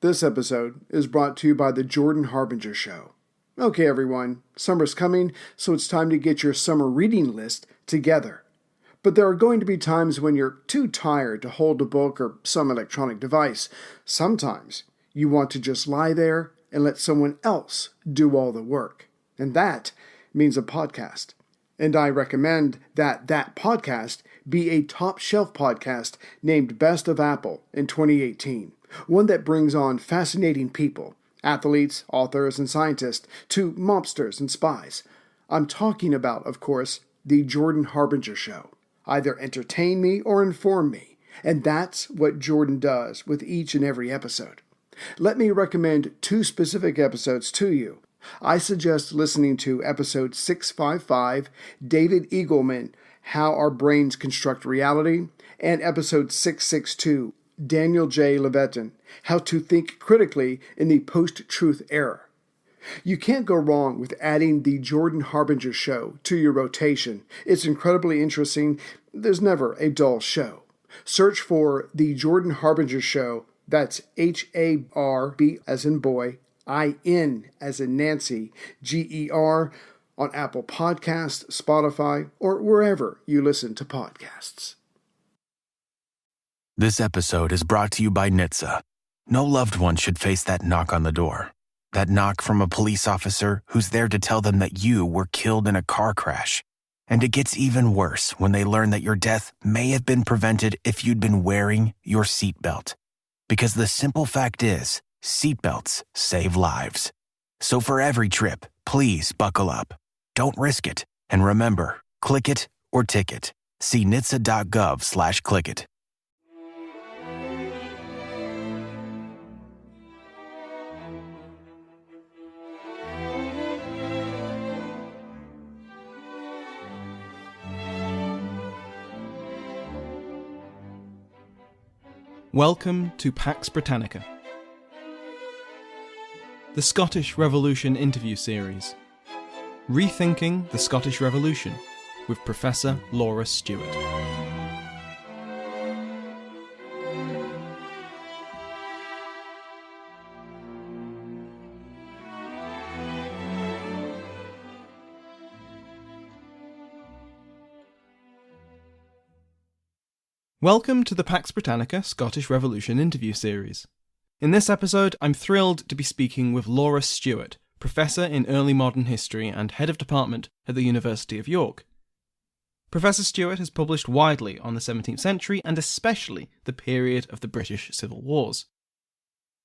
This episode is brought to you by the Jordan Harbinger Show. Okay, everyone, summer's coming, so it's time to get your summer reading list together. But there are going to be times when you're too tired to hold a book or some electronic device. Sometimes you want to just lie there and let someone else do all the work. And that means a podcast. And I recommend that podcast be a top-shelf podcast named Best of Apple in 2018. One that brings on fascinating people, athletes, authors, and scientists, to mobsters and spies. I'm talking about, of course, the Jordan Harbinger Show. Either entertain me or inform me, and that's what Jordan does with each and every episode. Let me recommend 2 specific episodes to you. I suggest listening to episode 655, David Eagleman, How Our Brains Construct Reality, and episode 662, Daniel J. Levitin, How to Think Critically in the Post-Truth Era. You can't go wrong with adding the Jordan Harbinger Show to your rotation. It's incredibly interesting. There's never a dull show. Search for the Jordan Harbinger Show, that's Harb as in boy, IN as in Nancy, GER, on Apple Podcasts, Spotify, or wherever you listen to podcasts. This episode is brought to you by NHTSA. No loved one should face that knock on the door. That knock from a police officer who's there to tell them that you were killed in a car crash. And it gets even worse when they learn that your death may have been prevented if you'd been wearing your seatbelt. Because the simple fact is, seatbelts save lives. So for every trip, please buckle up. Don't risk it. And remember, click it or ticket. See nhtsa.gov/clickit. Welcome to Pax Britannica, the Scottish Revolution interview series, Rethinking the Scottish Revolution with Professor Laura Stewart. Welcome to the Pax Britannica Scottish Revolution interview series. In this episode, I'm thrilled to be speaking with Laura Stewart, Professor in Early Modern History and Head of Department at the University of York. Professor Stewart has published widely on the 17th century and especially the period of the British Civil Wars.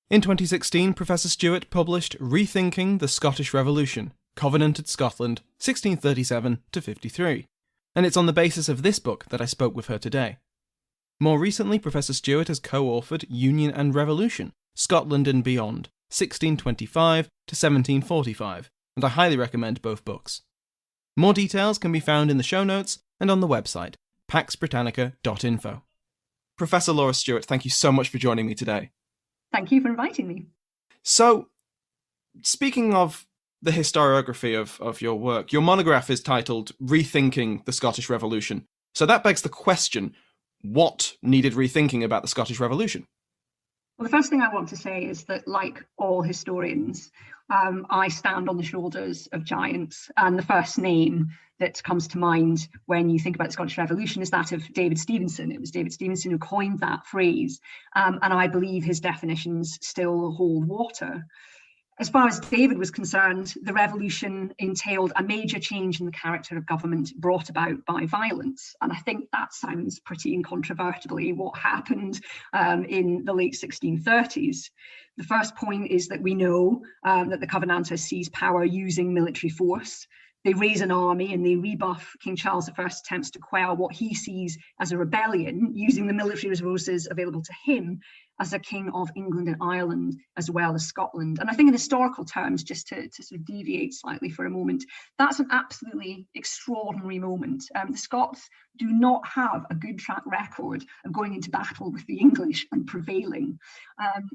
In 2016, Professor Stewart published Rethinking the Scottish Revolution, Covenanted Scotland, 1637 to 53, and it's on the basis of this book that I spoke with her today. More recently, Professor Stewart has co-authored Union and Revolution, Scotland and Beyond, 1625 to 1745, and I highly recommend both books. More details can be found in the show notes and on the website, paxbritannica.info. Professor Laura Stewart, thank you so much for joining me today. Thank you for inviting me. So, speaking of the historiography of your work, your monograph is titled Rethinking the Scottish Revolution. So that begs the question, what needed rethinking about the Scottish Revolution? Well, the first thing I want to say is that, like all historians, I stand on the shoulders of giants, and the first name that comes to mind when you think about the Scottish Revolution is that of David Stevenson. It was David Stevenson who coined that phrase, and I believe his definitions still hold water. As far as David was concerned, the revolution entailed a major change in the character of government brought about by violence. And I think that sounds pretty incontrovertibly what happened in the late 1630s. The first point is that we know that the Covenanters seize power using military force. They raise an army and they rebuff King Charles I's attempts to quell what he sees as a rebellion, using the military resources available to him as a king of England and Ireland, as well as Scotland. And I think in historical terms, just to sort of deviate slightly for a moment, that's an absolutely extraordinary moment. The Scots do not have a good track record of going into battle with the English and prevailing.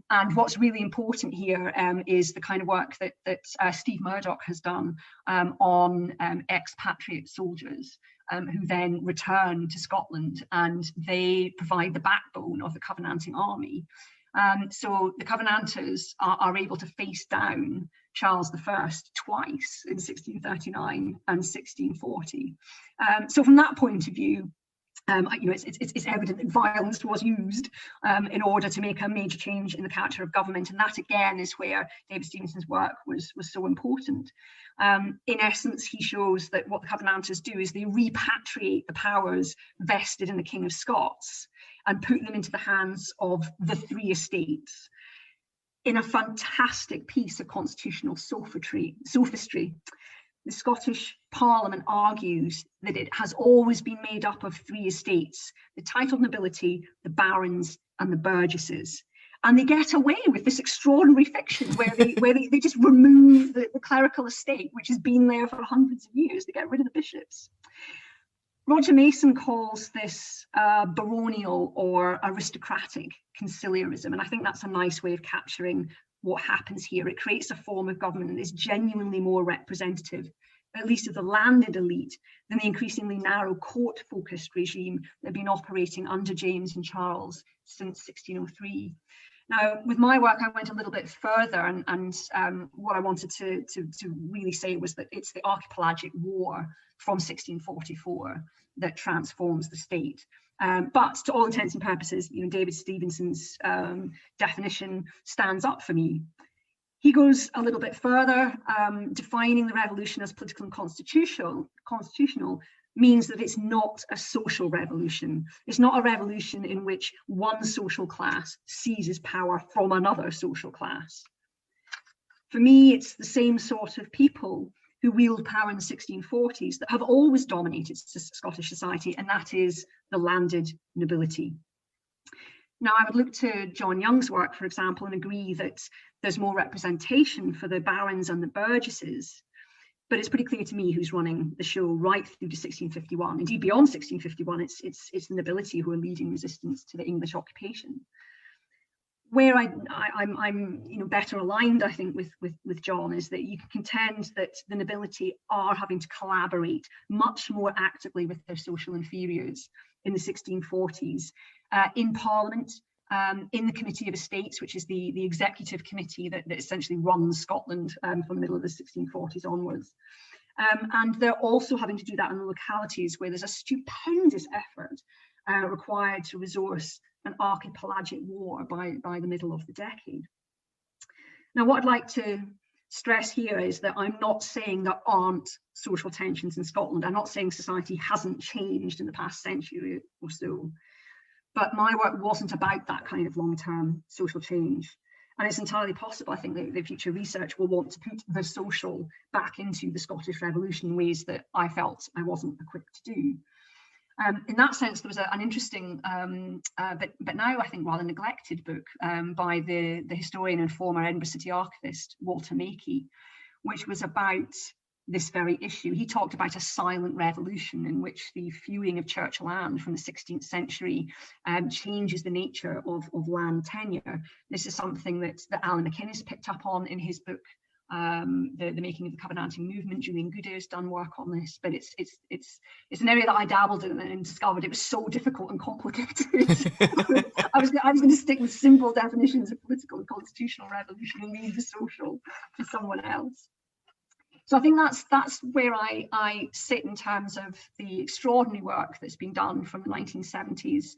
And what's really important here is the kind of work that Steve Murdoch has done on expatriate soldiers who then return to Scotland, and they provide the backbone of the Covenanting army. So the Covenanters are able to face down Charles I twice in 1639 and 1640. So from that point of view, it's evident that violence was used in order to make a major change in the character of government, and that again is where David Stevenson's work was so important. In essence, he shows that what the Covenanters do is they repatriate the powers vested in the King of Scots and put them into the hands of the three estates in a fantastic piece of constitutional sophistry. The Scottish Parliament argues that it has always been made up of three estates: the titled nobility, the barons, and the burgesses. And they get away with this extraordinary fiction where they just remove the clerical estate, which has been there for hundreds of years. They get rid of the bishops. Roger Mason calls this baronial or aristocratic conciliarism, and I think that's a nice way of capturing what happens here. It creates a form of government that is genuinely more representative, at least of the landed elite, than the increasingly narrow court-focused regime that had been operating under James and Charles since 1603. Now, with my work, I went a little bit further, and what I wanted to really say was that it's the Archipelagic War from 1644 that transforms the state. But to all intents and purposes, David Stevenson's definition stands up for me. He goes a little bit further, defining the revolution as political and constitutional means that it's not a social revolution. It's not a revolution in which one social class seizes power from another social class. For me, it's the same sort of people who wield power in the 1640s that have always dominated Scottish society, and that is the landed nobility. Now, I would look to John Young's work, for example, and agree that there's more representation for the barons and the burgesses, but it's pretty clear to me who's running the show right through to 1651. Indeed, beyond 1651, it's the nobility who are leading resistance to the English occupation. Where I'm better aligned, I think, with John is that you can contend that the nobility are having to collaborate much more actively with their social inferiors in the 1640s, in Parliament, in the Committee of Estates, which is the executive committee that essentially runs Scotland from the middle of the 1640s onwards. And they're also having to do that in the localities where there's a stupendous effort required to resource an archipelagic war by the middle of the decade. Now, what I'd like to stress here is that I'm not saying there aren't social tensions in Scotland. I'm not saying society hasn't changed in the past century or so, but my work wasn't about that kind of long-term social change. And it's entirely possible, I think, that the future research will want to put the social back into the Scottish Revolution in ways that I felt I wasn't equipped to do. In that sense, there was an interesting, but now I think rather neglected book by the historian and former Edinburgh City archivist, Walter Makey, which was about this very issue. He talked about a silent revolution in which the feuing of church land from the 16th century changes the nature of land tenure. This is something that Alan McInnes picked up on in his book, the making of the Covenanting movement. Julian Goodale has done work on this, but it's an area that I dabbled in and discovered it was so difficult and complicated. I was going to stick with simple definitions of political and constitutional revolution and leave the social to someone else. So I think that's where I sit in terms of the extraordinary work that's been done from the 1970s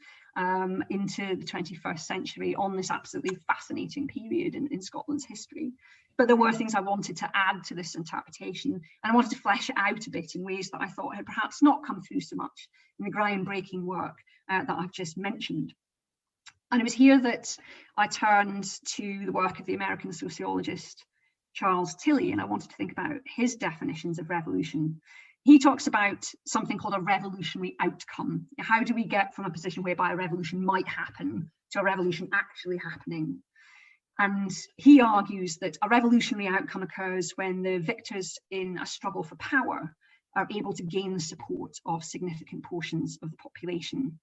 into the 21st century on this absolutely fascinating period in Scotland's history. But there were things I wanted to add to this interpretation, and I wanted to flesh it out a bit in ways that I thought had perhaps not come through so much in the groundbreaking work that I've just mentioned. And it was here that I turned to the work of the American sociologist Charles Tilly, and I wanted to think about his definitions of revolution. He talks about something called a revolutionary outcome. How do we get from a position whereby a revolution might happen to a revolution actually happening? And he argues that a revolutionary outcome occurs when the victors in a struggle for power are able to gain the support of significant portions of the population.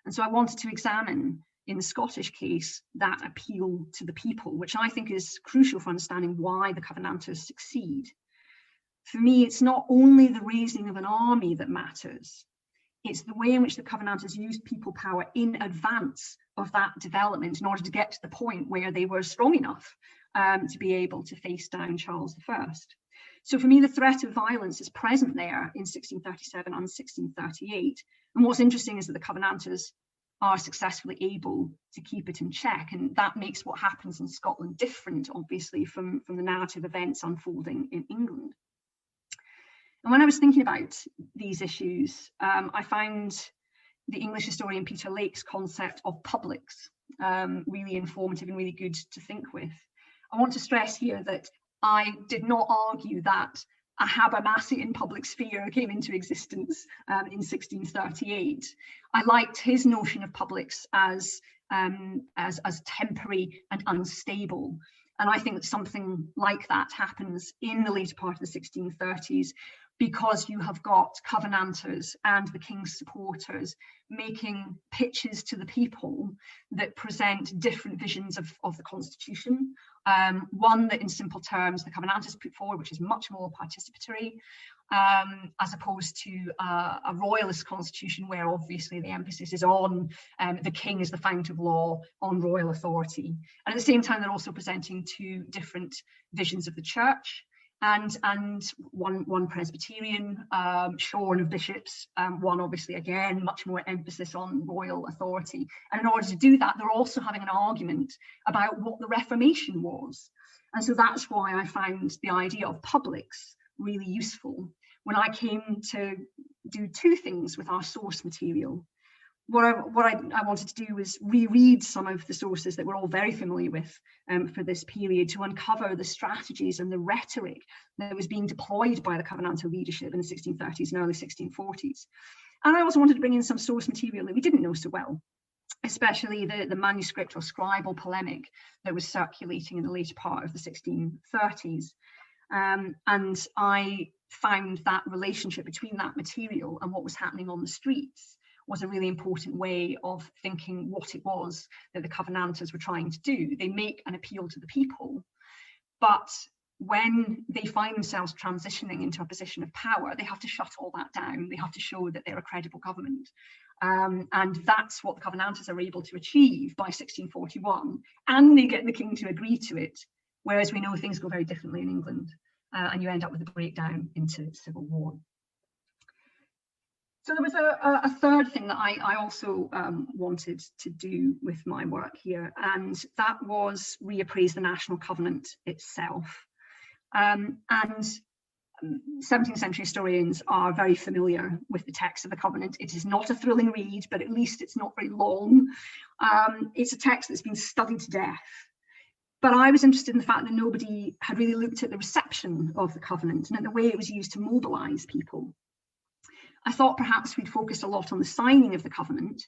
And so I wanted to examine, in the Scottish case, that appeal to the people, which I think is crucial for understanding why the Covenanters succeed. For me, it's not only the raising of an army that matters, It's the way in which the Covenanters used people power in advance of that development in order to get to the point where they were strong enough to be able to face down Charles I. So for me, the threat of violence is present there in 1637 and 1638. And what's interesting is that the Covenanters are successfully able to keep it in check. And that makes what happens in Scotland different, obviously, from the narrative events unfolding in England. And when I was thinking about these issues, I found the English historian Peter Lake's concept of publics really informative and really good to think with. I want to stress here that I did not argue that a Habermasian public sphere came into existence in 1638. I liked his notion of publics as temporary and unstable. And I think that something like that happens in the later part of the 1630s, because you have got Covenanters and the King's supporters making pitches to the people that present different visions of the Constitution. One that, in simple terms, the Covenanters put forward, which is much more participatory, as opposed to a royalist constitution, where obviously the emphasis is on the King as the fount of law, on royal authority. And at the same time, they're also presenting two different visions of the church. And one Presbyterian, shorn of bishops, one obviously, again, much more emphasis on royal authority. And in order to do that, they're also having an argument about what the Reformation was. And so that's why I found the idea of publics really useful when I came to do two things with our source material. What I wanted to do was reread some of the sources that we're all very familiar with for this period, to uncover the strategies and the rhetoric that was being deployed by the Covenanter leadership in the 1630s and early 1640s. And I also wanted to bring in some source material that we didn't know so well, especially the manuscript or scribal polemic that was circulating in the later part of the 1630s. And I found that relationship between that material and what was happening on the streets was a really important way of thinking what it was that the Covenanters were trying to do. They make an appeal to the people, but when they find themselves transitioning into a position of power, they have to shut all that down. They have to show that they're a credible government. And that's what the Covenanters are able to achieve by 1641. And they get the King to agree to it, whereas we know things go very differently in England, and you end up with a breakdown into civil war. So there was a third thing that I also wanted to do with my work here, and that was reappraise the National Covenant itself. And 17th century historians are very familiar with the text of the Covenant. It is not a thrilling read, but at least it's not very long. It's a text that's been studied to death. But I was interested in the fact that nobody had really looked at the reception of the Covenant and at the way it was used to mobilise people. I thought perhaps we'd focus a lot on the signing of the Covenant,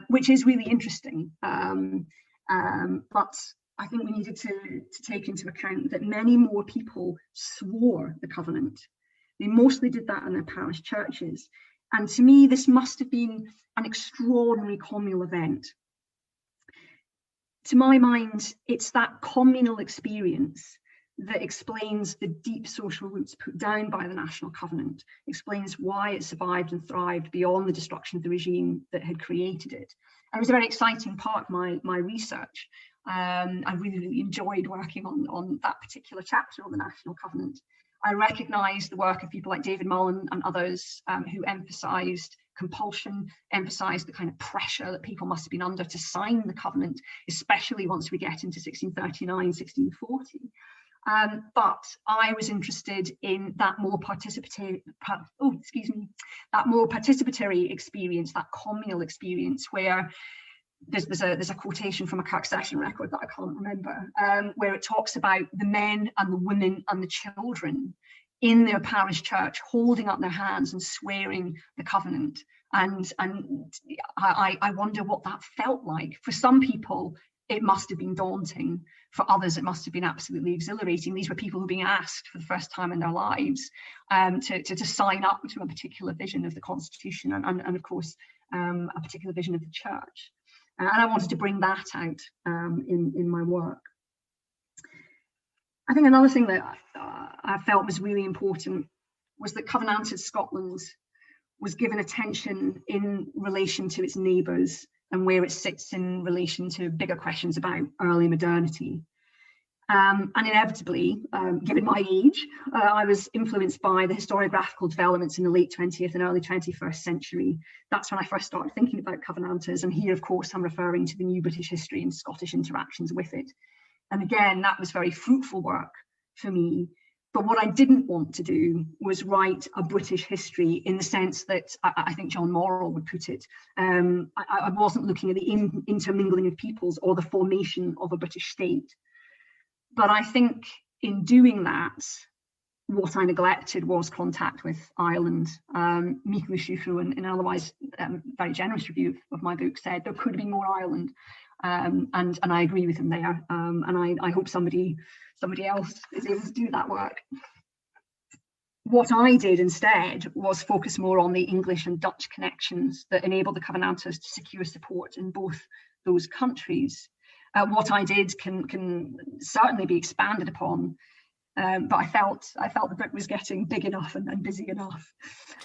which is really interesting. But I think we needed to take into account that many more people swore the Covenant. They mostly did that in their parish churches. And to me, this must have been an extraordinary communal event. To my mind, it's that communal experience that explains the deep social roots put down by the National Covenant, explains why it survived and thrived beyond the destruction of the regime that had created it. And it was a very exciting part of my research. I really enjoyed working on that particular chapter on the National Covenant. I recognised the work of people like David Mullen and others who emphasised compulsion, emphasised the kind of pressure that people must have been under to sign the Covenant, especially once we get into 1639, 1640. But I was interested in that more participatory experience, that communal experience, where there's a quotation from a Kirk Session record that I can't remember, where it talks about the men and the women and the children in their parish church holding up their hands and swearing the Covenant. And I wonder what that felt like. For some people, it must have been daunting. For others, it must have been absolutely exhilarating. These were people who were being asked for the first time in their lives to sign up to a particular vision of the Constitution and of course, a particular vision of the church. And I wanted to bring that out in my work. I think another thing that I felt was really important was that Covenanted Scotland was given attention in relation to its neighbours and where it sits in relation to bigger questions about early modernity. And inevitably, given my age, I was influenced by the historiographical developments in the late 20th and early 21st century. That's when I first started thinking about Covenanters. And here, of course, I'm referring to the new British history and Scottish interactions with it. And again, that was very fruitful work for me. But what I didn't want to do was write a British history in the sense that I think John Morrell would put it. I wasn't looking at the intermingling of peoples or the formation of a British state. But I think in doing that, what I neglected was contact with Ireland. Michael Shufu, in an otherwise very generous review of my book, said there could be more Ireland. And I agree with him there. And I hope somebody else is able to do that work. What I did instead was focus more on the English and Dutch connections that enabled the Covenanters to secure support in both those countries. What I did can certainly be expanded upon, but I felt the book was getting big enough and busy enough.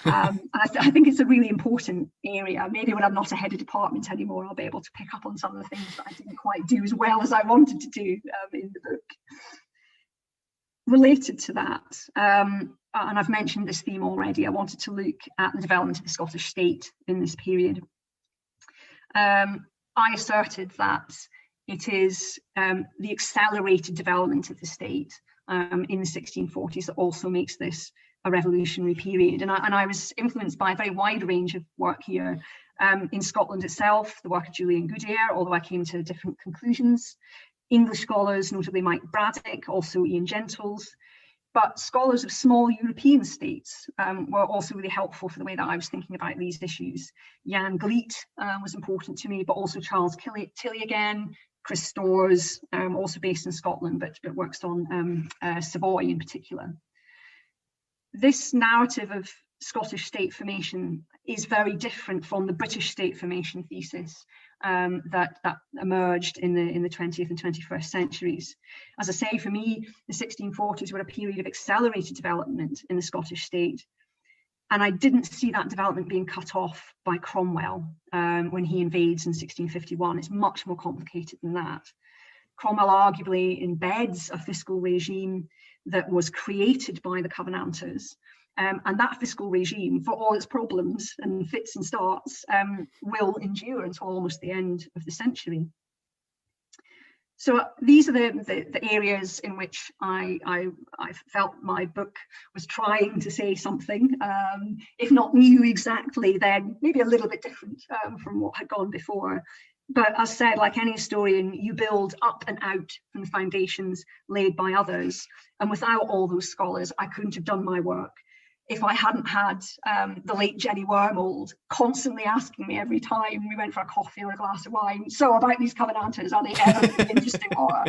And I think it's a really important area. Maybe when I'm not a head of department anymore, I'll be able to pick up on some of the things that I didn't quite do as well as I wanted to do in the book. Related to that, and I've mentioned this theme already, I wanted to look at the development of the Scottish state in this period. I asserted that it is the accelerated development of the state in the 1640s that also makes this a revolutionary period. And I was influenced by a very wide range of work here. In Scotland itself, the work of Julian Goodyear, although I came to different conclusions. English scholars, notably Mike Braddock, also Ian Gentles. But scholars of small European states were also really helpful for the way that I was thinking about these issues. Jan Gleet was important to me, but also Charles Tilley again, Chris Storrs, also based in Scotland, but works on Savoy in particular. This narrative of Scottish state formation is very different from the British state formation thesis that emerged in the 20th and 21st centuries. As I say, for me, the 1640s were a period of accelerated development in the Scottish state. And I didn't see that development being cut off by Cromwell when he invades in 1651. It's much more complicated than that. Cromwell arguably embeds a fiscal regime that was created by the Covenanters. And that fiscal regime, for all its problems and fits and starts, will endure until almost the end of the century. So these are the areas in which I felt my book was trying to say something, if not new exactly, then maybe a little bit different from what had gone before. But as said, like any historian, you build up and out from the foundations laid by others. And without all those scholars, I couldn't have done my work. If I hadn't had the late Jenny Wormold constantly asking me every time we went for a coffee or a glass of wine, so about these Covenanters, are they ever interesting or?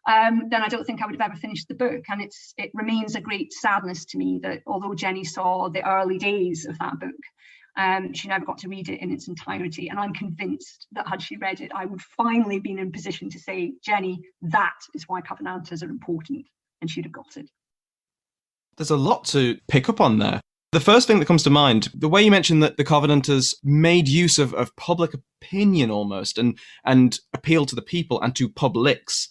Then I don't think I would have ever finished the book. And it remains a great sadness to me that although Jenny saw the early days of that book, she never got to read it in its entirety. And I'm convinced that had she read it, I would finally been in position to say, Jenny, that is why Covenanters are important. And she'd have got it. There's a lot to pick up on there. The first thing that comes to mind, the way you mentioned that the Covenanters made use of public opinion almost and appealed to the people and to publics.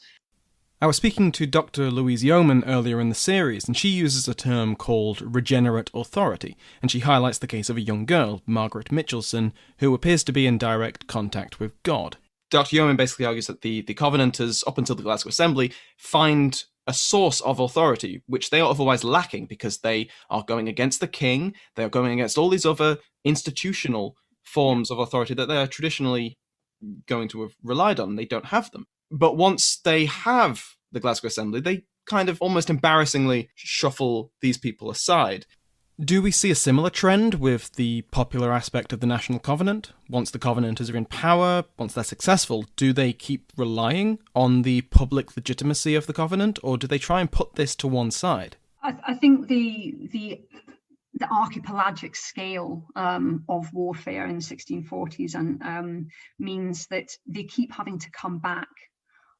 I was speaking to Dr. Louise Yeoman earlier in the series, and she uses a term called regenerate authority, and she highlights the case of a young girl, Margaret Mitchelson, who appears to be in direct contact with God. Dr. Yeoman basically argues that the Covenanters, up until the Glasgow Assembly, find a source of authority, which they are otherwise lacking because they are going against the king, they are going against all these other institutional forms of authority that they are traditionally going to have relied on. They don't have them. But once they have the Glasgow Assembly, they kind of almost embarrassingly shuffle these people aside. Do we see a similar trend with the popular aspect of the National Covenant? Once the Covenanters are in power, once they're successful, do they keep relying on the public legitimacy of the Covenant, or do they try and put this to one side? I think the archipelagic scale of warfare in the 1640s and means that they keep having to come back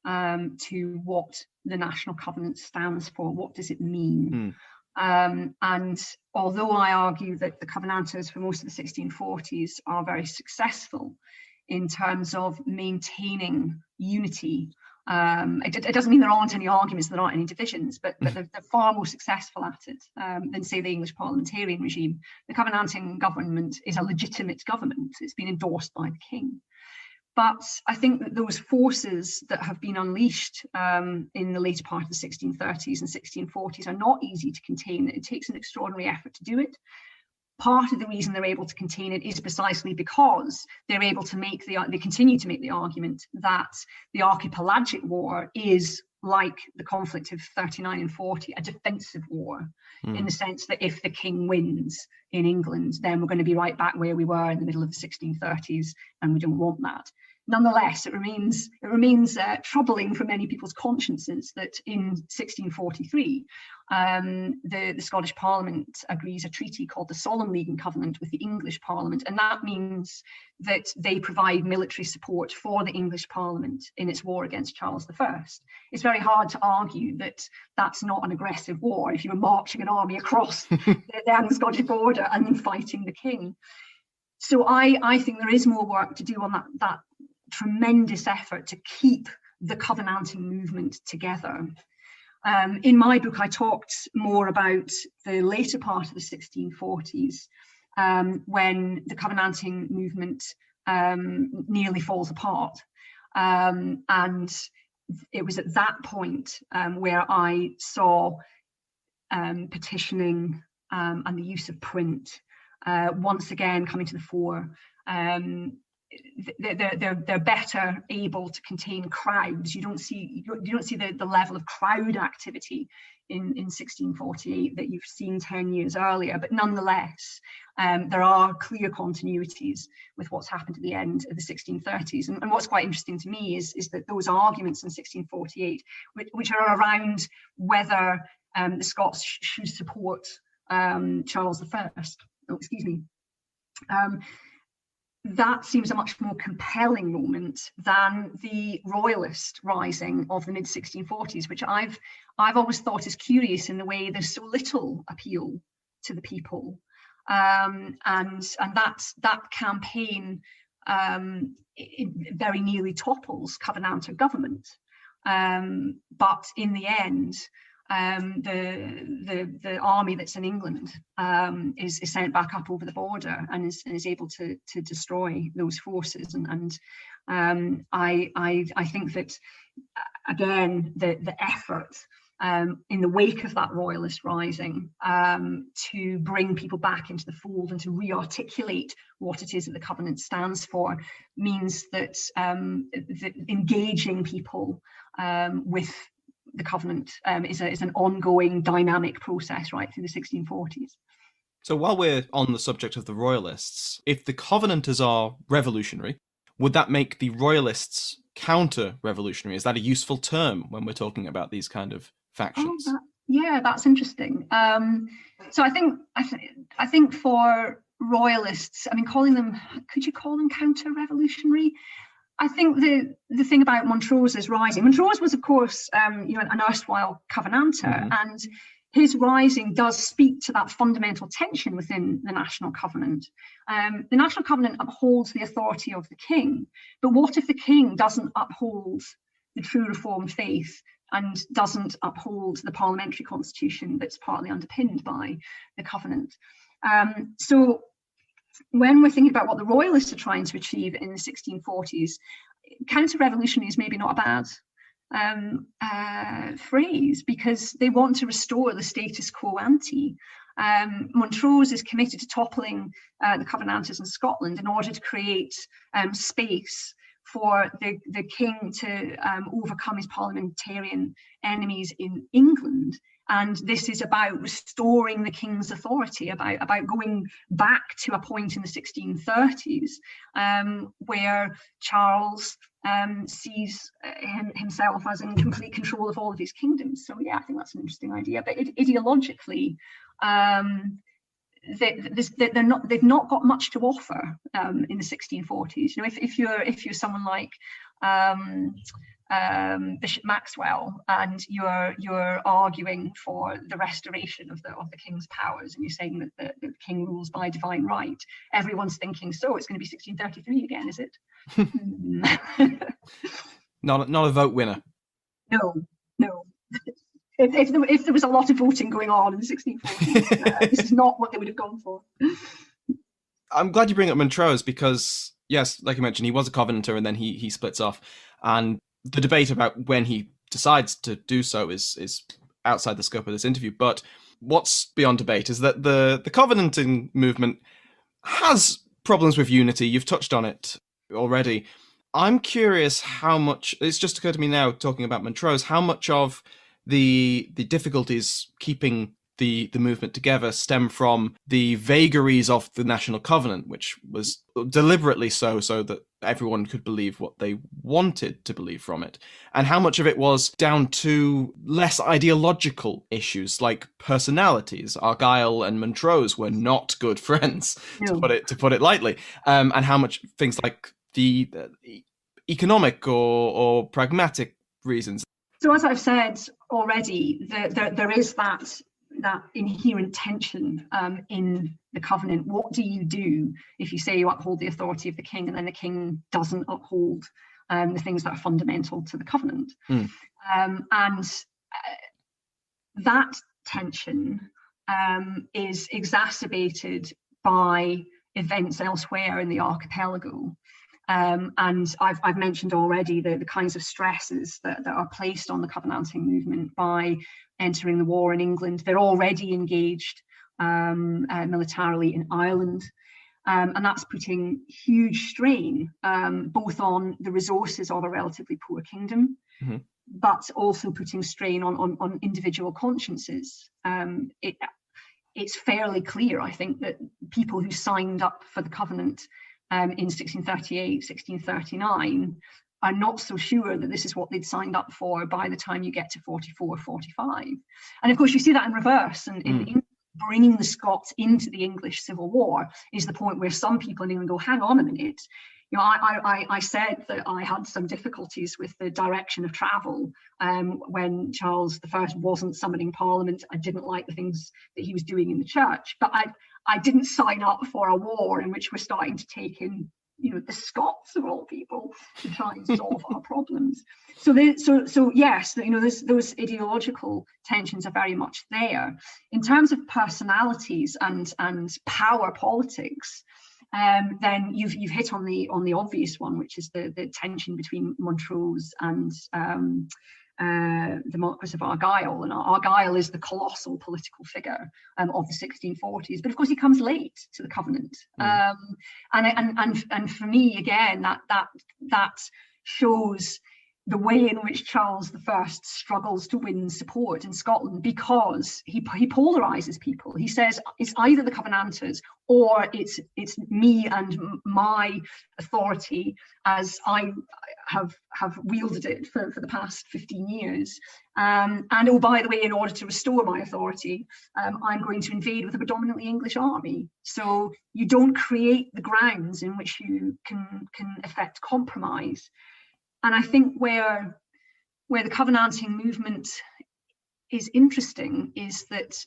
to what the National Covenant stands for. What does it mean? And although I argue that the Covenanters for most of the 1640s are very successful in terms of maintaining unity, it doesn't mean there aren't any arguments, there aren't any divisions, but they're far more successful at it than, say, the English parliamentarian regime. The Covenanting government is a legitimate government. It's been endorsed by the king. But I think that those forces that have been unleashed in the later part of the 1630s and 1640s are not easy to contain. It takes an extraordinary effort to do it. Part of the reason they're able to contain it is precisely because they're able to they continue to make the argument that the Archipelagic War is, like the conflict of 39 and 40, a defensive war, in the sense that if the king wins in England, then we're going to be right back where we were in the middle of the 1630s, and we don't want that. Nonetheless, it remains troubling for many people's consciences that in 1643, the Scottish Parliament agrees a treaty called the Solemn League and Covenant with the English Parliament, and that means that they provide military support for the English Parliament in its war against Charles I. It's very hard to argue that that's not an aggressive war if you were marching an army across the Anglo-Scottish border and then fighting the king. So I think there is more work to do on that tremendous effort to keep the Covenanting movement together. In my book, I talked more about the later part of the 1640s, when the Covenanting movement nearly falls apart. And it was at that point where I saw petitioning and the use of print once again coming to the fore. They're better able to contain crowds. You don't see the level of crowd activity in 1648 that you've seen 10 years earlier, but nonetheless there are clear continuities with what's happened at the end of the 1630s. And what's quite interesting to me is that those arguments in 1648, which are around whether the Scots should support Charles I. Oh, excuse me. That seems a much more compelling moment than the royalist rising of the mid-1640s, which I've always thought is curious in the way there's so little appeal to the people, and that campaign it very nearly topples Covenanter government, but in the end, the army that's in England is sent back up over the border and is able to destroy those forces. And I think that again the effort in the wake of that royalist rising to bring people back into the fold and to re-articulate what it is that the Covenant stands for means that engaging people with the Covenant is an ongoing dynamic process right through the 1640s. So while we're on the subject of the royalists, if the Covenanters are revolutionary, would that make the royalists counter-revolutionary? Is that a useful term when we're talking about these kind of factions? Yeah, that's interesting. So I think for royalists, I mean, could you call them counter-revolutionary? I think the thing about Montrose's rising, Montrose was, of course, an erstwhile Covenanter, and his rising does speak to that fundamental tension within the National Covenant. The National Covenant upholds the authority of the king, but what if the king doesn't uphold the true Reformed faith and doesn't uphold the parliamentary constitution that's partly underpinned by the Covenant? So when we're thinking about what the royalists are trying to achieve in the 1640s, counter-revolutionary is maybe not a bad phrase, because they want to restore the status quo ante. Montrose is committed to toppling the Covenanters in Scotland in order to create space for the king to overcome his parliamentarian enemies in England. And this is about restoring the king's authority, about going back to a point in the 1630s where Charles sees himself as in complete control of all of his kingdoms. So yeah, I think that's an interesting idea. But ideologically, they've not got much to offer in the 1640s. You know, if you're someone like Bishop Maxwell, and you're arguing for the restoration of the king's powers, and you're saying that the king rules by divine right, everyone's thinking, so it's going to be 1633 again, is it? Not a vote winner. No. If there was a lot of voting going on in the 1640s, this is not what they would have gone for. I'm glad you bring up Montrose because, yes, like you mentioned, he was a Covenanter and then he splits off. And the debate about when he decides to do so is outside the scope of this interview. But what's beyond debate is that the Covenanting movement has problems with unity. You've touched on it already. I'm curious how much, it's just occurred to me now talking about Montrose, how much of the difficulties keeping the movement together stem from the vagaries of the National Covenant, which was deliberately so that everyone could believe what they wanted to believe from it, and how much of it was down to less ideological issues like personalities. Argyll and Montrose were not good friends, No. to put it lightly, and how much things like the economic or pragmatic reasons. So as I've said already, there is that inherent tension in the covenant. What do you do if you say you uphold the authority of the king and then the king doesn't uphold the things that are fundamental to the covenant? And that tension is exacerbated by events elsewhere in the archipelago. And I've mentioned already the kinds of stresses that are placed on the Covenanting movement by entering the war in England. They're already engaged militarily in Ireland, and that's putting huge strain both on the resources of a relatively poor kingdom, but also putting strain on individual consciences. It's fairly clear, I think, that people who signed up for the Covenant in 1638, 1639, are not so sure that this is what they'd signed up for by the time you get to 44, 45. And of course, you see that in reverse. And in bringing the Scots into the English Civil War is the point where some people in England go, hang on a minute. You know, I said that I had some difficulties with the direction of travel when Charles I wasn't summoning Parliament. I didn't like the things that he was doing in the church, but I didn't sign up for a war in which we're starting to take in, you know, the Scots of all people to try and solve our problems. So yes, you know, those ideological tensions are very much there. In terms of personalities and power politics, then you've hit on the obvious one, which is the tension between Montrose and the Marquis of Argyll. And Argyll is the colossal political figure of the 1640s, but of course he comes late to the Covenant. And for me, again, that shows the way in which Charles I struggles to win support in Scotland, because he polarizes people. He says it's either the Covenanters or it's me and my authority as I have wielded it for the past 15 years. And oh, by the way, in order to restore my authority, I'm going to invade with a predominantly English army. So you don't create the grounds in which you can effect compromise. And I think where the Covenanting movement is interesting is that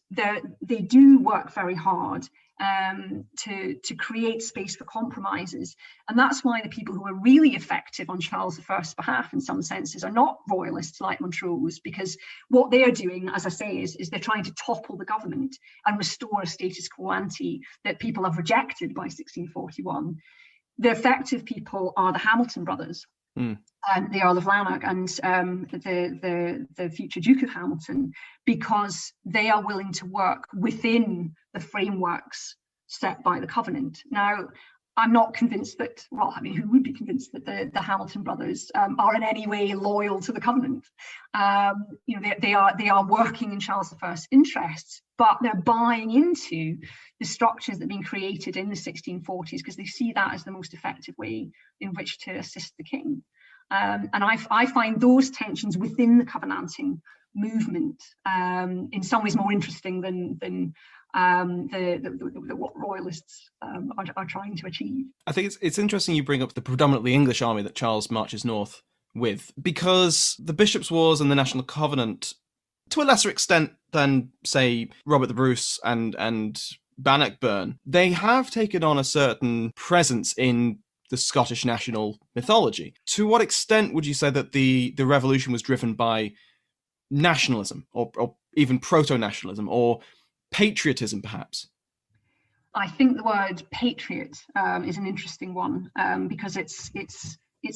they do work very hard to create space for compromises. And that's why the people who are really effective on Charles I's behalf in some senses are not royalists like Montrose, because what they're doing, as I say, is they're trying to topple the government and restore a status quo ante that people have rejected by 1641. The effective people are the Hamilton brothers. The Earl of Lanark and the future Duke of Hamilton, because they are willing to work within the frameworks set by the Covenant. Now, I'm not convinced that, well, I mean, who would be convinced that the Hamilton brothers are in any way loyal to the Covenant? You know, they are working in Charles I's interests, but they're buying into the structures that have been created in the 1640s because they see that as the most effective way in which to assist the king. And I find those tensions within the Covenanting movement in some ways more interesting than what royalists are trying to achieve. I think it's interesting you bring up the predominantly English army that Charles marches north with, because the Bishops' Wars and the National Covenant, to a lesser extent than, say, Robert the Bruce and Bannockburn, they have taken on a certain presence in the Scottish national mythology. To what extent would you say that the revolution was driven by nationalism, or even proto-nationalism, or patriotism, perhaps? I think the word patriot is an interesting one, because it's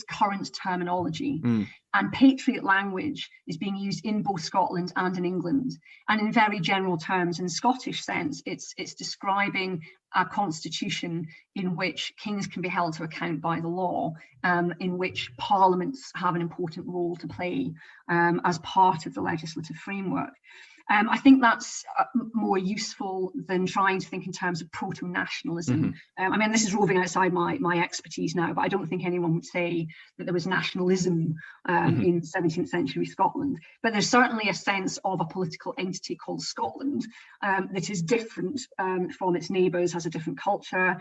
current terminology. And patriot language is being used in both Scotland and in England. And in very general terms, in Scottish sense, it's describing a constitution in which kings can be held to account by the law, in which parliaments have an important role to play as part of the legislative framework. I think that's more useful than trying to think in terms of proto-nationalism. I mean, this is roving outside my expertise now, but I don't think anyone would say that there was nationalism in 17th century Scotland. But there's certainly a sense of a political entity called Scotland that is different from its neighbours, has a different culture.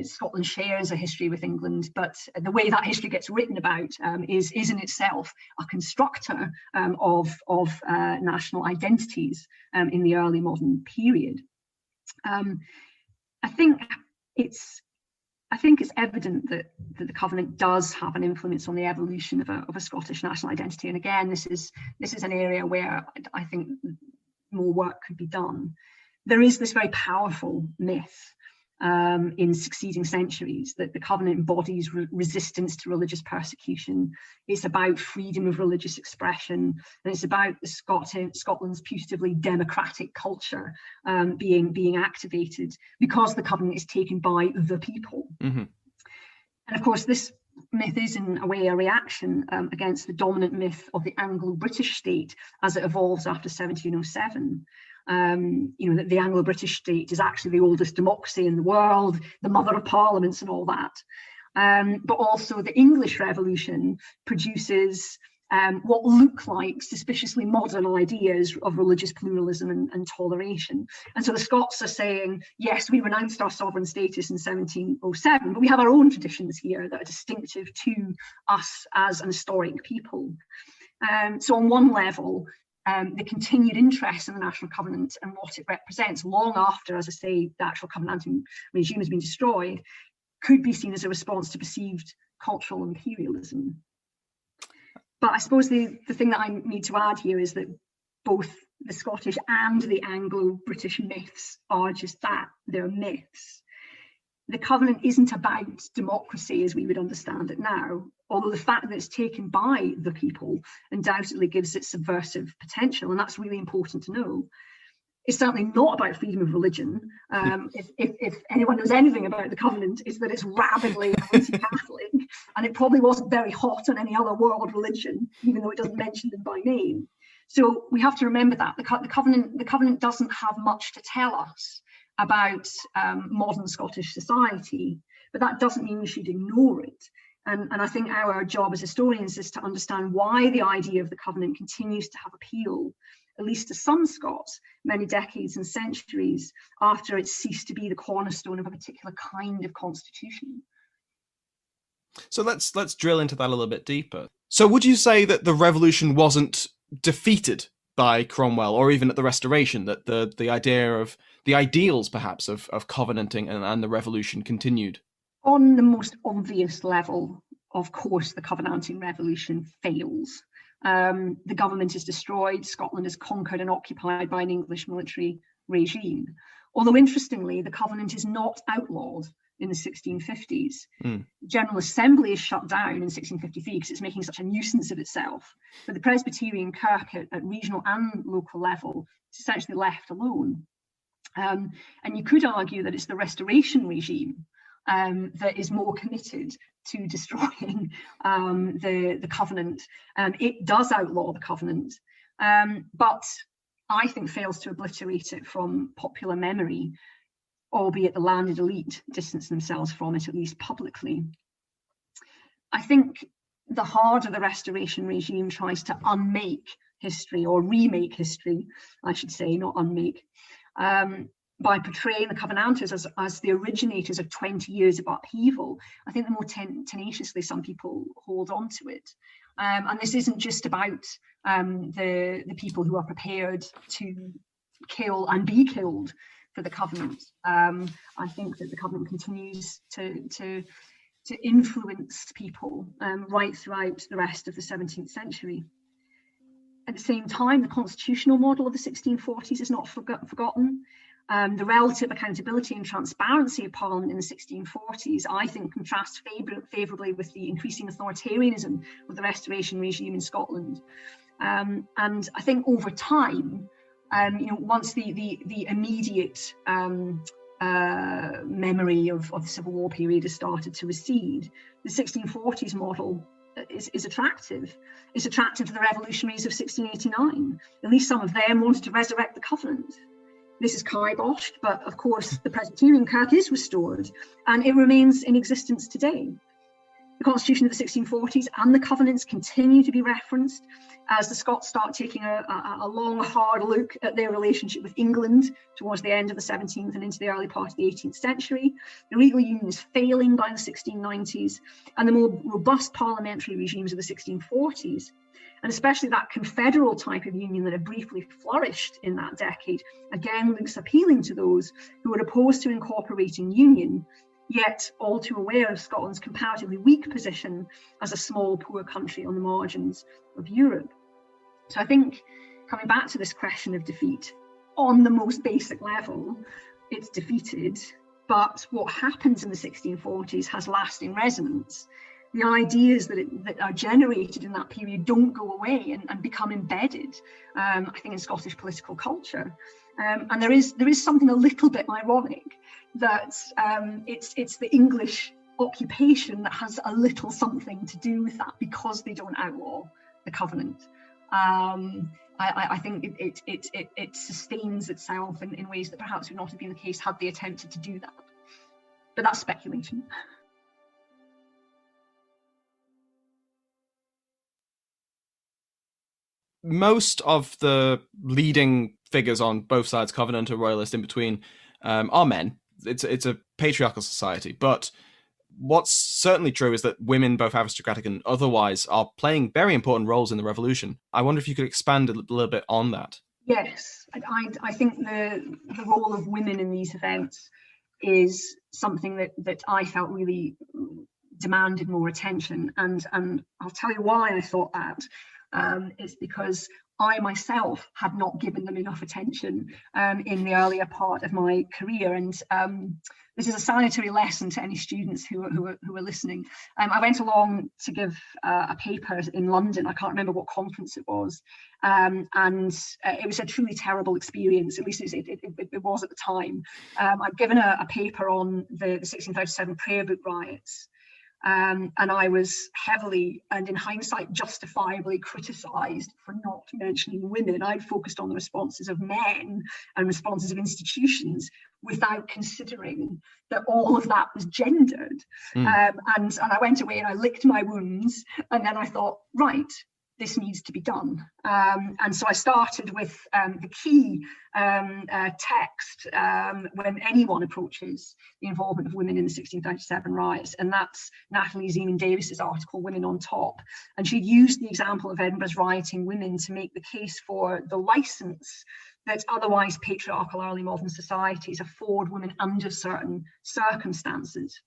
Scotland shares a history with England, but the way that history gets written about is in itself a constructor of national identities in the early modern period. I think it's evident that the Covenant does have an influence on the evolution of a Scottish national identity. And again, this is an area where I think more work could be done. There is this very powerful myth in succeeding centuries that the Covenant embodies resistance to religious persecution. It's about freedom of religious expression, and it's about Scotland's putatively democratic culture being activated because the Covenant is taken by the people. And of course, this myth is in a way a reaction against the dominant myth of the Anglo-British state as it evolves after 1707. That the Anglo-British state is actually the oldest democracy in the world, the mother of parliaments and all that. But also the English Revolution produces what look like suspiciously modern ideas of religious pluralism and toleration. And so the Scots are saying, yes, we renounced our sovereign status in 1707, but we have our own traditions here that are distinctive to us as an historic people. So on one level, the continued interest in the National Covenant and what it represents long after, as I say, the actual Covenanting regime has been destroyed, could be seen as a response to perceived cultural imperialism. But I suppose the thing that I need to add here is that both the Scottish and the Anglo-British myths are just that, they're myths. The Covenant isn't about democracy as we would understand it now, although the fact that it's taken by the people undoubtedly gives it subversive potential, and that's really important to know. It's certainly not about freedom of religion. If anyone knows anything about the Covenant, it's that it's rabidly anti-Catholic, and it probably wasn't very hot on any other world religion, even though it doesn't mention them by name. So we have to remember that the Covenant doesn't have much to tell us about modern Scottish society, but that doesn't mean we should ignore it. And I think our job as historians is to understand why the idea of the Covenant continues to have appeal, at least to some Scots, many decades and centuries after it ceased to be the cornerstone of a particular kind of constitution. So let's drill into that a little bit deeper. So would you say that the revolution wasn't defeated by Cromwell, or even at the Restoration, that the idea of the ideals perhaps of covenanting and the revolution continued? On the most obvious level, of course, the Covenanting revolution fails. The government is destroyed, Scotland is conquered and occupied by an English military regime. Although interestingly, the Covenant is not outlawed in the 1650s. General Assembly is shut down in 1653 because it's making such a nuisance of itself. But the Presbyterian Kirk at regional and local level is essentially left alone. And you could argue that it's the Restoration regime that is more committed to destroying the Covenant. It does outlaw the Covenant, but I think fails to obliterate it from popular memory, albeit the landed elite distance themselves from it, at least publicly. I think the harder the Restoration regime tries to unmake history, or remake history, I should say, not unmake, by portraying the Covenanters as the originators of 20 years of upheaval, I think the more tenaciously some people hold on to it. And this isn't just about the people who are prepared to kill and be killed for the Covenant. I think that the Covenant continues to influence people right throughout the rest of the 17th century. At the same time, the constitutional model of the 1640s is not forgotten. The relative accountability and transparency of Parliament in the 1640s, I think, contrasts favourably with the increasing authoritarianism of the Restoration regime in Scotland. And I think over time, once the immediate memory of the Civil War period has started to recede, the 1640s model is attractive. It's attractive to the revolutionaries of 1689. At least some of them wanted to resurrect the Covenant. This is kiboshed, but of course the Presbyterian Kirk is restored, and it remains in existence today. The Constitution of the 1640s and the Covenants continue to be referenced as the Scots start taking a long, hard look at their relationship with England towards the end of the 17th and into the early part of the 18th century. The regal union is failing by the 1690s, and the more robust parliamentary regimes of the 1640s, and especially that confederal type of union that had briefly flourished in that decade, again looks appealing to those who were opposed to incorporating union, yet all too aware of Scotland's comparatively weak position as a small, poor country on the margins of Europe. So I think, coming back to this question of defeat, on the most basic level, it's defeated, but what happens in the 1640s has lasting resonance. The ideas that are generated in that period don't go away and become embedded, I think, in Scottish political culture. And there is something a little bit ironic that it's the English occupation that has a little something to do with that, because they don't outlaw the Covenant. I think it sustains itself in ways that perhaps would not have been the case had they attempted to do that. But that's speculation. Most of the leading figures on both sides, Covenant or Royalist in between, are men. It's a patriarchal society. But what's certainly true is that women, both aristocratic and otherwise, are playing very important roles in the revolution. I wonder if you could expand a little bit on that. Yes, I think the role of women in these events is something that I felt really demanded more attention. And I'll tell you why I thought that. It's because I myself had not given them enough attention in the earlier part of my career. And this is a salutary lesson to any students who are listening. I went along to give a paper in London. I can't remember what conference it was. And it was a truly terrible experience, at least it was at the time. I'd given a paper on the 1637 prayer book riots. And I was heavily, and in hindsight, justifiably criticised for not mentioning women. I'd focused on the responses of men and responses of institutions without considering that all of that was gendered. And I went away and I licked my wounds, and then I thought, right, this needs to be done. And so I started with the key text when anyone approaches the involvement of women in the 1637 riots, and that's Natalie Zeman Davis's article, Women on Top. And she'd used the example of Edinburgh's rioting women to make the case for the licence that otherwise patriarchal early modern societies afford women under certain circumstances.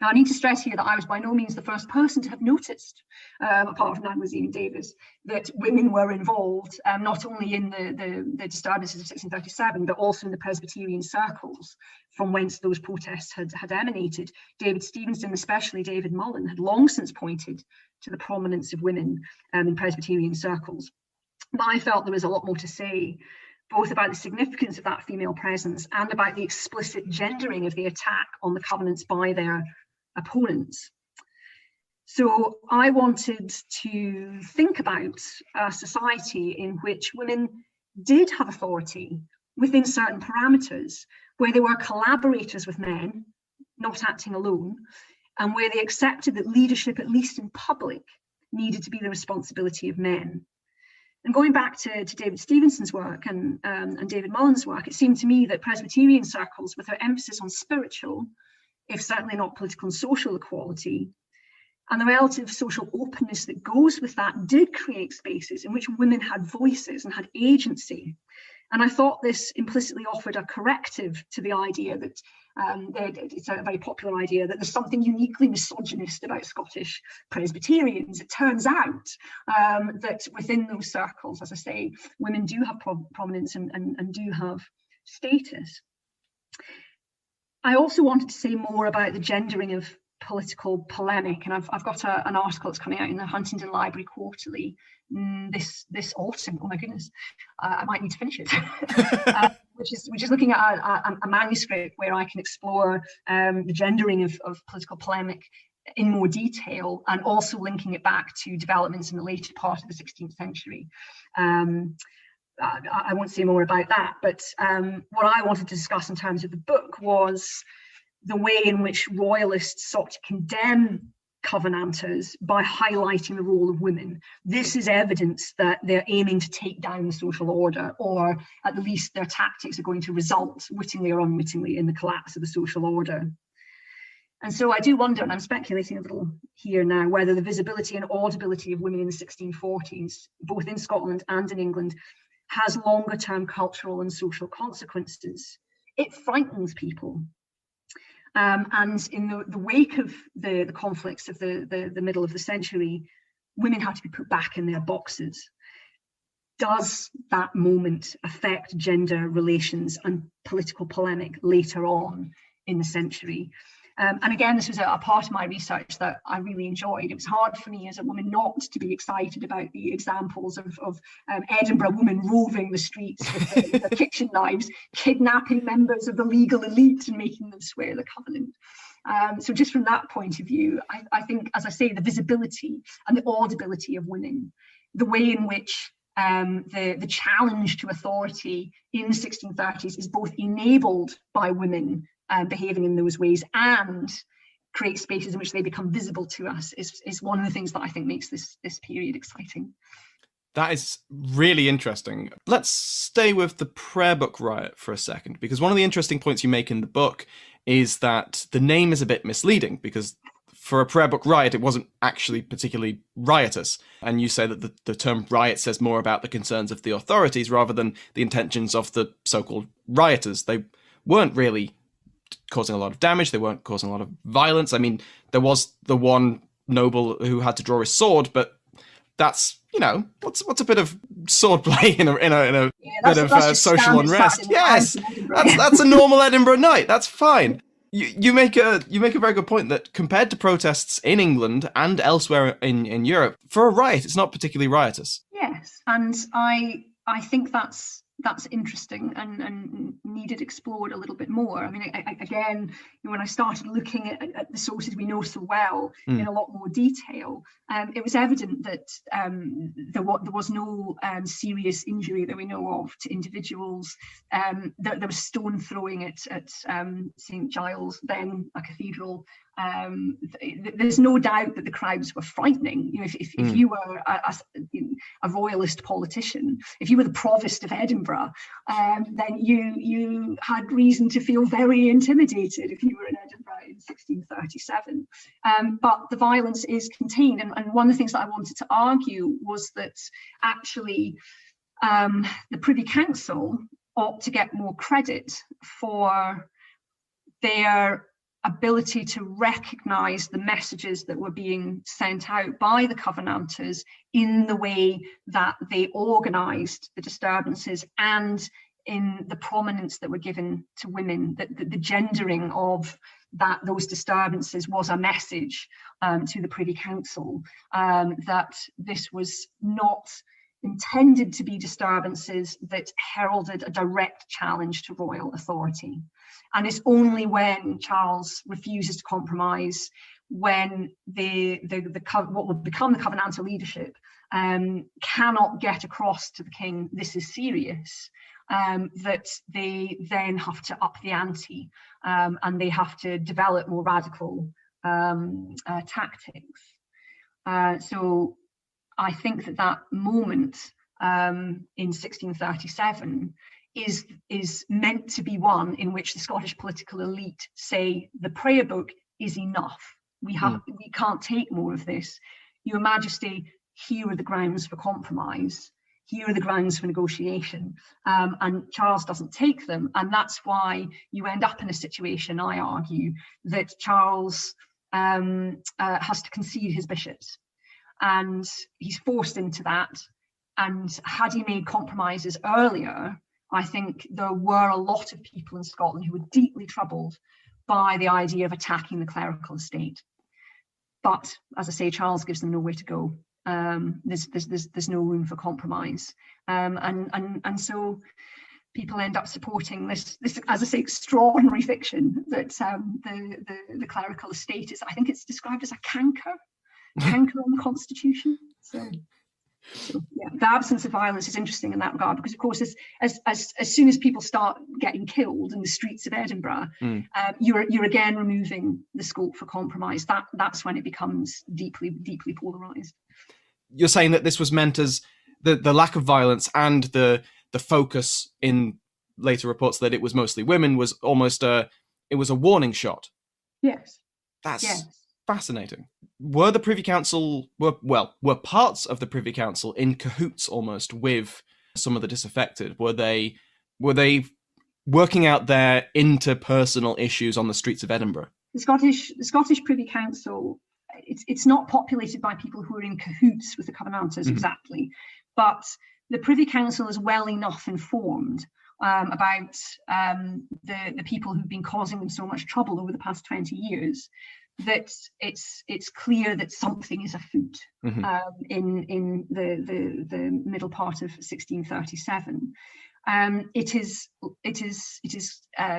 Now, I need to stress here that I was by no means the first person to have noticed, apart from Natalie Zeman Davis, that women were involved, not only in the disturbances of 1637, but also in the Presbyterian circles from whence those protests had emanated. David Stevenson, especially David Mullen, had long since pointed to the prominence of women in Presbyterian circles. But I felt there was a lot more to say, both about the significance of that female presence and about the explicit gendering of the attack on the Covenants by their opponents. So I wanted to think about a society in which women did have authority within certain parameters, where they were collaborators with men, not acting alone, and where they accepted that leadership, at least in public, needed to be the responsibility of men. And going back to David Stevenson's work and David Mullen's work, it seemed to me that Presbyterian circles, with their emphasis on spiritual, if certainly not political and social equality, and the relative social openness that goes with that did create spaces in which women had voices and had agency. And I thought this implicitly offered a corrective to the idea that it's a very popular idea that there's something uniquely misogynist about Scottish Presbyterians. It turns out that within those circles, as I say, women do have prominence and do have status. I also wanted to say more about the gendering of political polemic, and I've got an article that's coming out in the Huntingdon Library Quarterly this autumn. Oh my goodness, I might need to finish it. which is looking at a manuscript where I can explore the gendering of political polemic in more detail, and also linking it back to developments in the later part of the 16th century. I won't say more about that, but what I wanted to discuss in terms of the book was the way in which royalists sought to condemn Covenanters by highlighting the role of women. This is evidence that they're aiming to take down the social order, or at the least their tactics are going to result, wittingly or unwittingly, in the collapse of the social order. And so I do wonder, and I'm speculating a little here now, whether the visibility and audibility of women in the 1640s, both in Scotland and in England, has longer term cultural and social consequences. It frightens people. And in the wake of the conflicts of the middle of the century, women had to be put back in their boxes. Does that moment affect gender relations and political polemic later on in the century? And again, this was a part of my research that I really enjoyed. It was hard for me as a woman not to be excited about the examples of Edinburgh women roving the streets with their kitchen knives, kidnapping members of the legal elite and making them swear the covenant. So just from that point of view, I think, as I say, the visibility and the audibility of women, the way in which the challenge to authority in the 1630s is both enabled by women behaving in those ways and create spaces in which they become visible to us is one of the things that I think makes this period exciting. That is really interesting. Let's stay with the prayer book riot for a second, because one of the interesting points you make in the book is that the name is a bit misleading, because for a prayer book riot, it wasn't actually particularly riotous. And you say that the term riot says more about the concerns of the authorities rather than the intentions of the so-called rioters. They weren't really causing a lot of damage. They weren't causing a lot of violence. I mean, there was the one noble who had to draw his sword, but that's, what's a bit of swordplay in a bit of social unrest? Yes, that's a normal Edinburgh night. That's fine. You make a very good point that compared to protests in England and elsewhere in Europe, for a riot, it's not particularly riotous. Yes, and I think that's interesting and needed explored a little bit more. I mean, again, when I started looking at the sources we know so well in a lot more detail, it was evident that there was no serious injury that we know of to individuals. There was stone throwing at St Giles, then a cathedral. There's no doubt that the crowds were frightening. If you were a royalist politician, if you were the provost of Edinburgh, then you had reason to feel very intimidated if you were in Edinburgh in 1637. But the violence is contained, and one of the things that I wanted to argue was that actually the Privy Council ought to get more credit for their ability to recognise the messages that were being sent out by the Covenanters in the way that they organised the disturbances and in the prominence that were given to women, that the gendering of those disturbances was a message to the Privy Council, that this was not intended to be disturbances that heralded a direct challenge to royal authority. And it's only when Charles refuses to compromise, when what will become the Covenanter leadership cannot get across to the king this is serious, that they then have to up the ante and they have to develop more radical tactics. So I think that moment in 1637 is meant to be one in which the Scottish political elite say the prayer book is enough. We can't take more of this. Your Majesty, here are the grounds for compromise. Here are the grounds for negotiation. And Charles doesn't take them. And that's why you end up in a situation, I argue, that Charles has to concede his bishops. And he's forced into that. And had he made compromises earlier, I think there were a lot of people in Scotland who were deeply troubled by the idea of attacking the clerical estate. But as I say, Charles gives them nowhere to go. There's no room for compromise, and so people end up supporting this, as I say, extraordinary fiction that the clerical estate is. I think it's described as a canker on the constitution. So yeah, the absence of violence is interesting in that regard, because of course, as soon as people start getting killed in the streets of Edinburgh, you're again removing the scope for compromise. That's when it becomes deeply polarized. You're saying that this was meant as the lack of violence and the focus in later reports that it was mostly women was almost a warning shot. Yes. That's fascinating. Were the Privy Council were parts of the Privy Council in cahoots almost with some of the disaffected? Were they working out their interpersonal issues on the streets of Edinburgh? The Scottish Privy Council, it's not populated by people who are in cahoots with the Covenanters exactly, but the Privy Council is well enough informed about the people who've been causing them so much trouble over the past 20 years that it's clear that something is afoot in the middle part of 1637. It is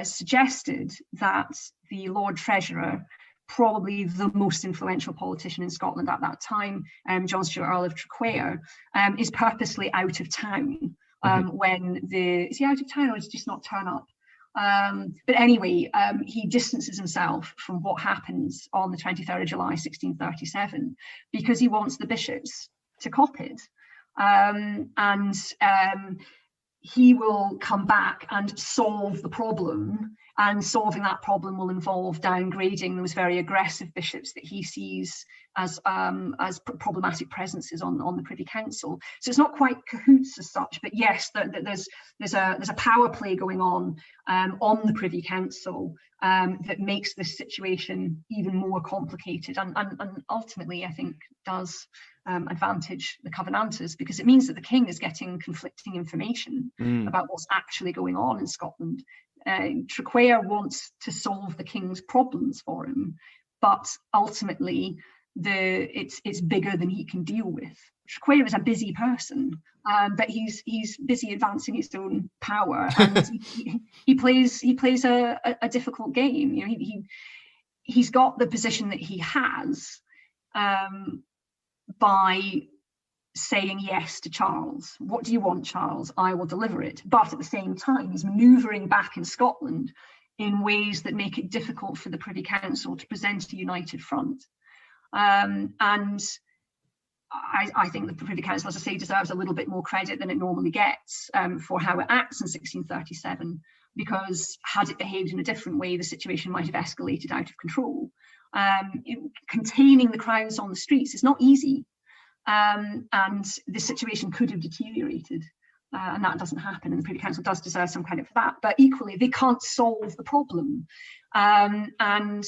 suggested that the Lord Treasurer, probably the most influential politician in Scotland at that time, John Stewart, Earl of Traquair, is purposely out of town when is he out of town or does he just not turn up? But anyway, he distances himself from what happens on the 23rd of July 1637 because he wants the bishops to cop it. And he will come back and solve the problem, and solving that problem will involve downgrading those very aggressive bishops that he sees as problematic presences on the Privy Council. So it's not quite cahoots as such, but yes, there's a power play going on the Privy Council that makes this situation even more complicated, and ultimately, I think, does advantage the Covenanters, because it means that the king is getting conflicting information about what's actually going on in Scotland. Traquair wants to solve the king's problems for him, but ultimately it's bigger than he can deal with. Traquair is a busy person, but he's busy advancing his own power, and he plays a difficult game. You know, he's got the position that he has by saying yes to Charles. What do you want, Charles? I will deliver it. But at the same time, he's manoeuvring back in Scotland in ways that make it difficult for the Privy Council to present a united front. And I think the Privy Council, as I say, deserves a little bit more credit than it normally gets for how it acts in 1637, because had it behaved in a different way, the situation might have escalated out of control. Containing the crowds on the streets is not easy. And the situation could have deteriorated, and that doesn't happen, and the Privy Council does deserve some credit for that. But equally, they can't solve the problem, and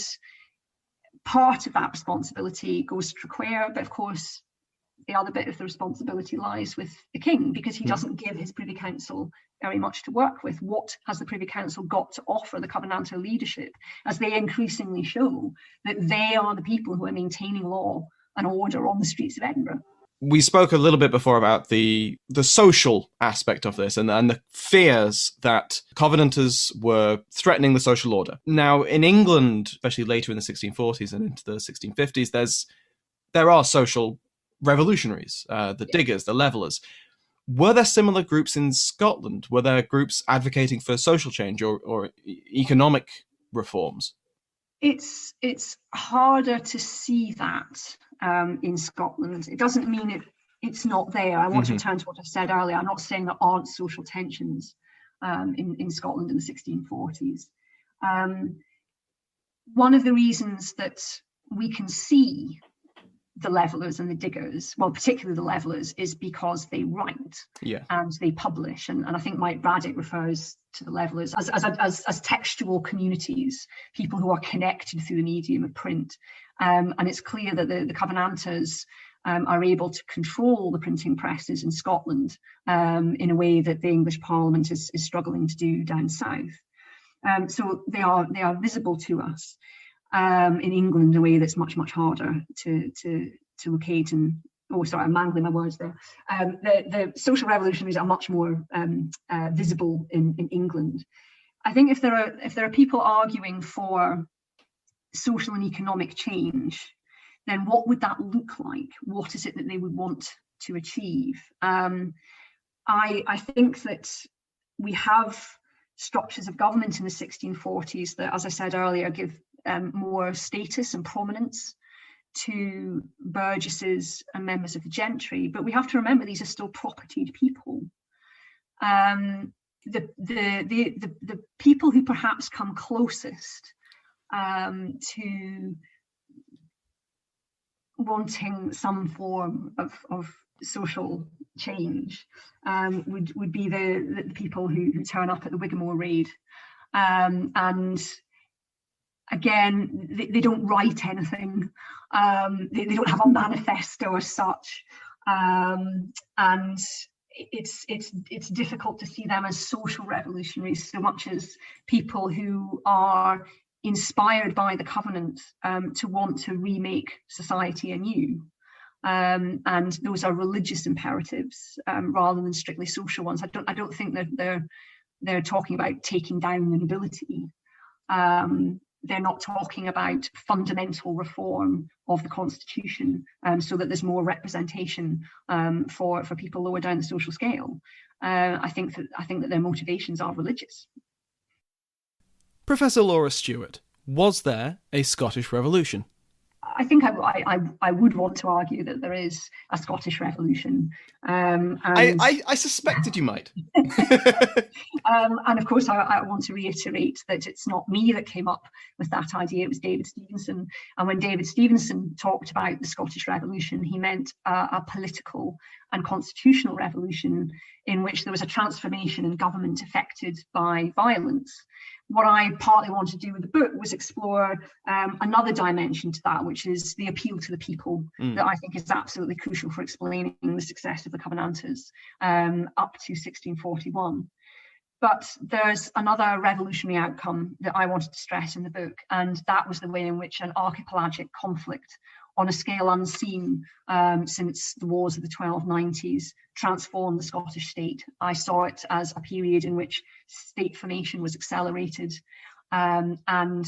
part of that responsibility goes to Traquair, but of course the other bit of the responsibility lies with the king, because he doesn't give his Privy Council very much to work with. What has the Privy Council got to offer the Covenanter leadership, as they increasingly show that they are the people who are maintaining law and order on the streets of Edinburgh? We spoke a little bit before about the social aspect of this and the fears that Covenanters were threatening the social order. Now, in England, especially later in the 1640s and into the 1650s, there are social revolutionaries, the diggers, the levellers. Were there similar groups in Scotland? Were there groups advocating for social change or economic reforms? It's harder to see that in Scotland. It doesn't mean it's not there. I want to return to what I said earlier. I'm not saying there aren't social tensions in Scotland in the 1640s. One of the reasons that we can see the levellers and the diggers, well, particularly the levellers, is because they write and they publish. And I think Mike Braddock refers to the levellers as textual communities, people who are connected through the medium of print. And it's clear that the Covenanters are able to control the printing presses in Scotland in a way that the English Parliament is struggling to do down south. So they are visible to us. In England, in a way that's much harder to locate. And I'm mangling my words there. The social revolutionaries are much more visible in England. I think if there are people arguing for social and economic change, then what would that look like? What is it that they would want to achieve? I think that we have structures of government in the 1640s that, as I said earlier, give more status and prominence to burgesses and members of the gentry, but we have to remember these are still propertied people. The people who perhaps come closest to wanting some form of social change would be the people who turn up at the Whigamore raid, and again, they don't write anything. They don't have a manifesto as such, and it's difficult to see them as social revolutionaries so much as people who are inspired by the Covenant to want to remake society anew. And those are religious imperatives rather than strictly social ones. I don't think that they're talking about taking down the nobility. They're not talking about fundamental reform of the constitution so that there's more representation for people lower down the social scale. I think that their motivations are religious. Professor Laura Stewart, was there a Scottish Revolution? I think I would want to argue that there is a Scottish Revolution. I suspected you might. And of course, I want to reiterate that it's not me that came up with that idea. It was David Stevenson. And when David Stevenson talked about the Scottish Revolution, he meant a political and constitutional revolution in which there was a transformation in government effected by violence. What I partly wanted to do with the book was explore another dimension to that, which is the appeal to the people, that I think is absolutely crucial for explaining the success of the Covenanters up to 1641. But there's another revolutionary outcome that I wanted to stress in the book, and that was the way in which an archipelagic conflict on a scale unseen since the wars of the 1290s transformed the Scottish state. I saw it as a period in which state formation was accelerated, and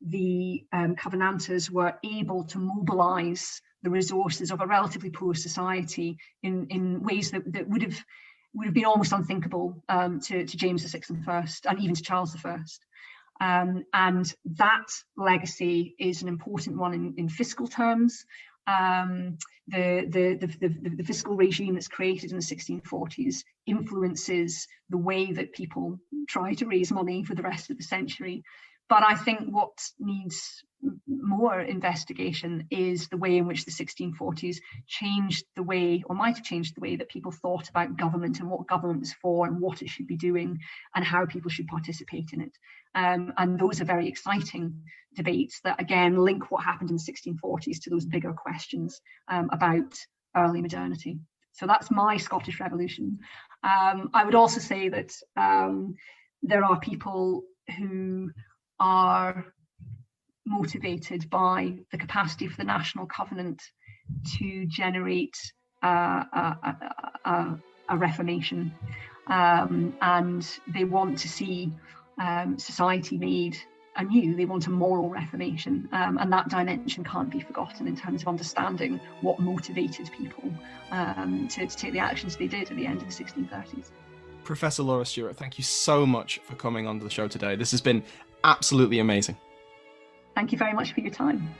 the Covenanters were able to mobilise the resources of a relatively poor society in ways that would have been almost unthinkable to James VI and even to Charles I. And that legacy is an important one in fiscal terms. The fiscal regime that's created in the 1640s influences the way that people try to raise money for the rest of the century. But I think what needs more investigation is the way in which the 1640s changed the way, or might have changed the way, that people thought about government and what government was for and what it should be doing and how people should participate in it. And those are very exciting debates that, again, link what happened in the 1640s to those bigger questions about early modernity. So that's my Scottish Revolution. I would also say that there are people who are motivated by the capacity for the National Covenant to generate a reformation, and they want to see society made anew. They want a moral reformation, and that dimension can't be forgotten in terms of understanding what motivated people to take the actions they did at the end of the 1630s. Professor Laura Stewart, thank you so much for coming onto the show today. This has been absolutely amazing. Thank you very much for your time.